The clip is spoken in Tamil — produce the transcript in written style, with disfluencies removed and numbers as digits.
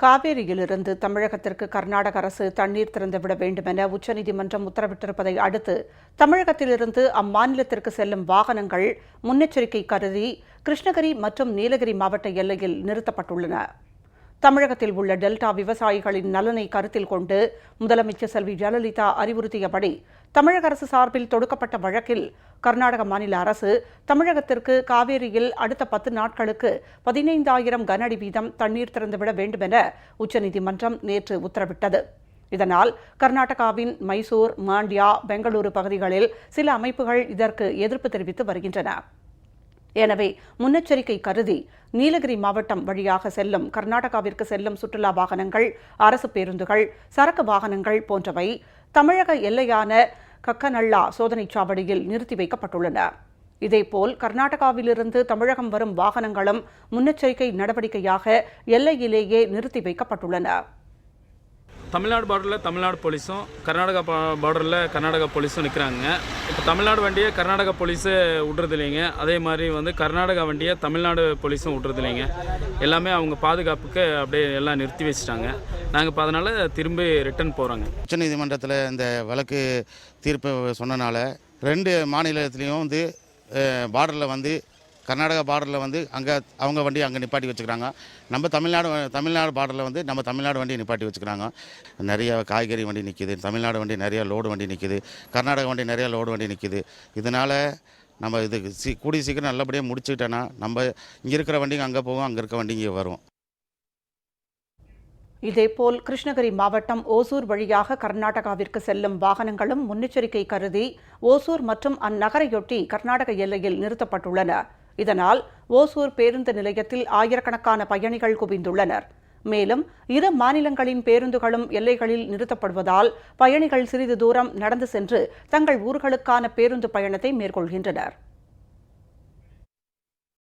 காவேரியிலிருந்து தமிழகத்திற்கு கர்நாடக அரசு தண்ணீர் திறந்துவிட வேண்டுமென உச்சநீதிமன்றம் உத்தரவிட்டிருப்பதை அடுத்து தமிழகத்திலிருந்து அம்மாநிலத்திற்கு செல்லும் வாகனங்கள் முன்னெச்சரிக்கை கருதி கிருஷ்ணகிரி மற்றும் நீலகிரி மாவட்ட எல்லையில் நிறுத்தப்பட்டுள்ளன. தமிழகத்தில் உள்ள டெல்டா விவசாயிகளின் நலனை கருத்தில் கொண்டு முதலமைச்சர் செல்வி ஜெயலலிதா அறிவுறுத்தியபடி தமிழக அரசு சார்பில் தொடுக்கப்பட்ட வழக்கில் கர்நாடக மாநில அரசு தமிழகத்திற்கு காவேரியில் அடுத்த 10 நாட்களுக்கு 15,000 கன அடி வீதம் தண்ணீர் திறந்துவிட வேண்டுமென உச்சநீதிமன்றம் நேற்று உத்தரவிட்டது. இதனால் கர்நாடகாவின் மைசூர், மாண்டியா, பெங்களூரு பகுதிகளில் சில அமைப்புகள் இதற்கு எதிர்ப்பு தெரிவித்து வருகின்றன. எனவே முன்னெச்சரிக்கை கருதி நீலகிரி மாவட்டம் வழியாக செல்லும் கர்நாடகாவிற்கு செல்லும் சுற்றுலா வாகனங்கள், அரசு பேருந்துகள், சரக்கு வாகனங்கள் போன்றவை தமிழக எல்லையான கக்கநள்ளா சோதனைச் சாவடியில் நிறுத்தி வைக்கப்பட்டுள்ளன. இதேபோல் கர்நாடகாவிலிருந்து தமிழகம் வரும் வாகனங்களும் முன்னெச்சரிக்கை நடவடிக்கையாக எல்லையிலேயே நிறுத்தி வைக்கப்பட்டுள்ளன. தமிழ்நாடு பார்டரில் தமிழ்நாடு போலீஸும் கர்நாடகா பார்டரில் கர்நாடகா போலீஸும் நிற்கிறாங்க. இப்போ தமிழ்நாடு வண்டியை கர்நாடகா போலீஸு விட்றது இல்லைங்க. அதே மாதிரி கர்நாடகா வண்டியை தமிழ்நாடு போலீஸும் விட்றது இல்லைங்க. எல்லாமே அவங்க பாதுகாப்புக்கு அப்படியே எல்லாம் நிறுத்தி வச்சுட்டாங்க. நாங்கள் இப்போ அதனால் திரும்பி ரிட்டர்ன் போகிறோங்க. உச்சநீதிமன்றத்தில் இந்த வழக்கு தீர்ப்பு சொன்னனால 2 மாநிலத்திலையும் பார்டரில் கர்நாடகா பார்டரில் அங்கே அவங்க வண்டியை அங்கே நிப்பாட்டி வச்சுக்கிறாங்க. நம்ம தமிழ்நாடு பார்டரில் நம்ம தமிழ்நாடு வண்டியை நிப்பாட்டி வச்சுக்கிறாங்க. நிறைய காய்கறி வண்டி நிற்கிது, தமிழ்நாடு வண்டி நிறைய லோடு வண்டி நிற்கிது, கர்நாடகா வண்டி நிறைய லோடு வண்டி நிற்கிது. இதனால் நம்ம இது கூடிய சீக்கிரம் நல்லபடியாக முடிச்சுக்கிட்டோன்னா நம்ம இங்கே இருக்கிற வண்டிங்க அங்கே போகும், அங்கே இருக்க வண்டி இங்கே வரும். இதேபோல் கிருஷ்ணகிரி மாவட்டம் ஓசூர் வழியாக கர்நாடகாவிற்கு செல்லும் வாகனங்களும் முன்னெச்சரிக்கை கருதி ஓசூர் மற்றும் அந்நகரையொட்டி கர்நாடக எல்லையில் நிறுத்தப்பட்டுள்ளன. இதனால் ஓசூர் பேருந்து நிலையத்தில் ஆயிரக்கணக்கான பயணிகள் குவிந்துள்ளனர். மேலும் 2 மாநிலங்களின் பேருந்துகளும் எல்லைகளில் நிறுத்தப்படுவதால் பயணிகள் சிறிது தூரம் நடந்து சென்று தங்கள் ஊர்களுக்கான பேருந்து பயணத்தை மேற்கொள்கின்றனர்.